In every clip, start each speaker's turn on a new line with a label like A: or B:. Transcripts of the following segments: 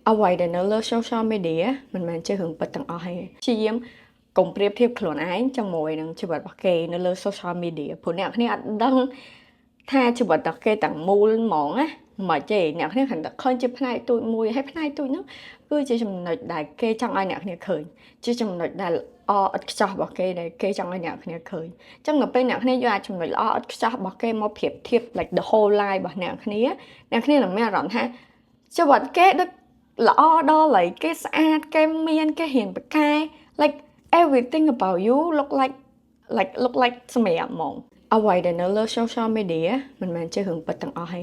A: អ្វីដែលនៅលើ social media មិនមែនជារឿងពិតទាំងអស់ទេព្យាយាមកុំប្រៀបធៀបខ្លួនឯងជាមួយនឹងជីវិតរបស់គេនៅលើ social media ព្រោះអ្នកគ្នាអត់ដឹងថាជីវិតរបស់គេទាំងមូលហ្មងណាមិនទេអ្នកគ្នាគ្រាន់តែឃើញជាផ្នែកទូចមួយហើយផ្នែកទូចហ្នឹងគឺជាចំណុចដែលគេចង់ឲ្យអ្នកគ្នាឃើញជាចំណុចដែលល្អឥតខ្ចោះរបស់គេដែលគេចង់ឲ្យអ្នកគ្នាឃើញអញ្ចឹងដល់ពេលអ្នកគ្នាយកអាចចំណុចល្អឥតខ្ចោះរបស់គេមកប្រៀបធៀប like the whole life របស់អ្នកគ្នានឹងមានអារម្មណ៍ថាជីវិតគេដូចល្អដល់ហើយគេស្អាតគេមានគេហ៊ានប្រកែ like everything about you look like សម្រាប់ហ្មងអ្វីដែលនៅលើ social media មិនមែនជារឿងពិតទាំងអស់ទេ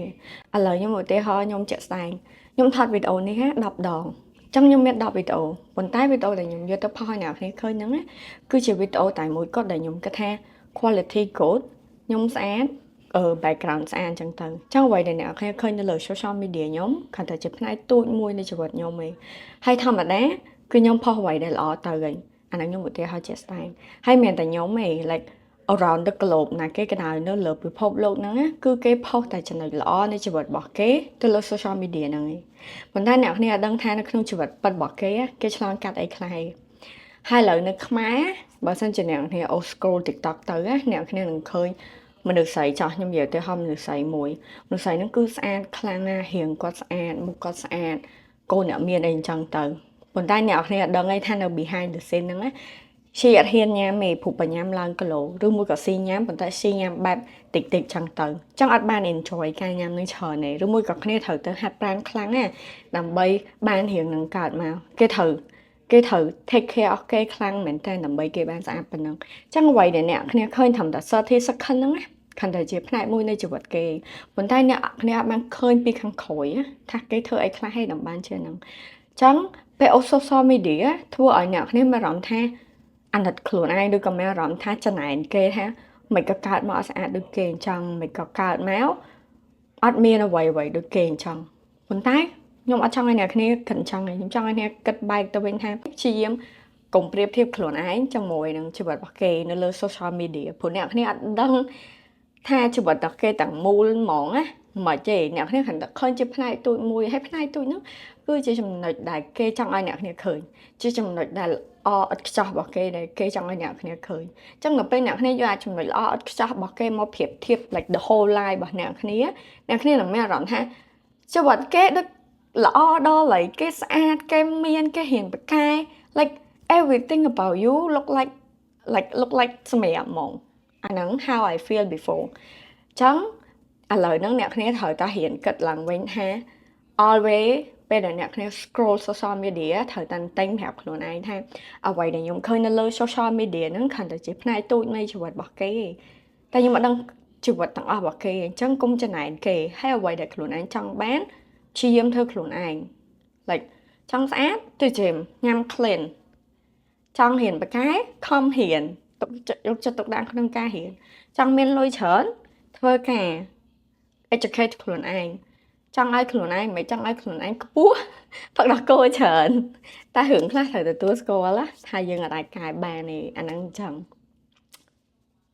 A: ឥឡូវខ្ញុំឧទាហរណ៍ខ្ញុំជាក់ស្ដែងខ្ញុំថតវីដេអូនេះ10ដងចឹងខ្ញុំមាន10វីដេអូប៉ុន្តែវីដេអូដែលខ្ញុំយកទៅផុសឲ្យអ្នកគ្នាឃើញហ្នឹងគឺជាវីដេអូតែមួយគត់ដែលខ្ញុំគិតថា quality good ខ្ញុំស្អាតbackground ស្អាតអញ្ចឹងទៅចឹងអ្វីដែលអ្នកគ្នាឃើញនៅលើ social media ខ្ញុំគ្រាន់តែជាផ្នែកទូចមួយនៃជីវិតខ្ញុំឯងហើយធម្មតាគឺខ្ញុំផុសអ្វីដែលល្អទៅឯងអាហ្នឹងខ្ញុំឧទាហរណ៍ជាក់ស្ដែងហើយមានតែខ្ញុំឯង like around the globe ណាគេក៏ដោយនៅលើពិភពលោកហ្នឹងគឺគេផុសតែចំណុចល្អនៃជីវិតរបស់គេទៅលើ social media ហ្នឹងឯងប៉ុន្តែអ្នកគ្នាអត់ដឹងថានៅក្នុងជីវិតពិតរបស់គេឆ្លងកាត់អីខ្លះឯងហើយឥឡូវនៅខ្មែរបើសិនជាអ្នកគ្នា old scroll TikTok ទៅអ្នកគ្នានឹងឃើញមនុស្សស្រីចោះខ្ញុំនិយាយទៅហមមនុស្សស្រីមួយមនុស្សស្រីហ្នឹងគឺស្អាតខ្លាំងណាស់រាងគាត់ស្អាតមុខគាត់ស្អាតកូនអ្នកមានអីអញ្ចឹងទៅប៉ុន្តែអ្នកគ្នាអត់ដឹងអីថានៅ behind the scene ហ្នឹងshe អត់ហ៊ានញ៉ាំទេព្រោះបញ្ញាំឡើងគីឡូឬមួយក៏ស៊ីញ៉ាំប៉ុន្តែស៊ីញ៉ាំបែបតិចតិចចឹងទៅចឹងអត់បាន enjoy ការញ៉ាំនឹងច្រើនទេឬមួយក៏គ្នាត្រូវទៅហាត់ប្រាណខ្លាំងណាដើម្បីបានរៀងនឹងកើតមកគេត្រូវ take care of គេខ្លាំងមែនតើដើម្បីគេបានស្អាតប៉ុណ្ណឹងចឹងអ្វីដែលអ្នកគ្នាឃើញត្រឹមតែ30 second ហ្នឹងណាខណ្ឌតែជាផ្នែកមួយនៃជីវិតគេប៉ុន្តែអ្នកគ្នាអត់បានឃើញពីខាងក្រោយថាគេធ្វើអីខ្លះឲ្យដើម្បីបានជាហ្នឹងចឹងពេល social media ធ្វើឲ្យអ្នកគ្នាមានអារម្មណ៍ថាអាណិតខ្លួនឯងឬក៏មានអារម្មណ៍ថាចំណែនគេថាមិនក៏កើតមកអត់ស្អាតដូចគេអញ្ចឹងមិនក៏កើតមកអត់មានអ្វីដូចគេអញ្ចឹងប៉ុន្តែខ្ញុំអត់ចង់ឲ្យអ្នកគ្នាគិតអញ្ចឹងទេខ្ញុំចង់ឲ្យអ្នកគិតបែកទៅវិញថាព្យាយាមកុំប្រៀបធៀបខ្លួនឯងជាមួយនឹងជីវិតរបស់គេនៅលើ social media ព្រោះអ្នកគ្នាអត់ដឹងថាជីវិតរបស់គេទាំងមូលហ្មងណាមិនទេអ្នកគ្នាគ្រាន់តែឃើញជាផ្នែកទូចមួយហើយផ្នែកទូចហ្នឹងគឺជាចំណុចដែលគេចង់ឲ្យអ្នកគ្នាឃើញជាចំណុចដែលល្អឥតខ្ចោះរបស់គេដែលគេចង់ឲ្យអ្នកគ្នាឃើញអញ្ចឹងដល់ពេលអ្នកគ្នាយកអាចចំណុចល្អឥតខ្ចោះរបស់គេមកប្រៀបធៀប like the whole life របស់អ្នកគ្នានឹងមានអារម្មណ៍ថាជីវិតគេដូចល្អដល់ហើយគេស្អាតគេមានគេហ៊ានប្រកែ like everything about you look like សម្រាប់ហ្មងអាហ្នឹង how I feel before ចឹងឥឡូវហ្នឹងអ្នកគ្នាត្រូវតែហ៊ានគិតឡើងវិញថា always ពេលដែលអ្នកគ្នា scroll social media ត្រូវតែតែងប្រាប់ខ្លួនឯងថាអ្វីដែលខ្ញុំឃើញនៅលើ social media ហ្នឹងគ្រាន់តែជាផ្នែកទូចនៃជីវិតរបស់គេតែខ្ញុំអត់ដឹងជីវិតទាំងអស់របស់គេអញ្ចឹងកុំចំណែនគេហើយអ្វីដែលខ្លួនឯងចង់បានព្យាយាមធ្វើខ្លួនឯង like ចង់ស្អាតទៅ gym ញ៉ាំ clean ចង់រៀនប៉ាកែខំរៀនយកចិត្តទុកដាក់ក្នុងការរៀនចង់មានលុយច្រើនធ្វើការ educate ខ្លួនឯងចង់ឲ្យខ្លួនឯងមិនចង់ឲ្យខ្លួនឯងខ្ពស់ផឹកដល់គោច្រើនតែរឿងខ្លះត្រូវទទួលស្គាល់ថាយើងអាចកែបានទេអាហ្នឹងអញ្ចឹង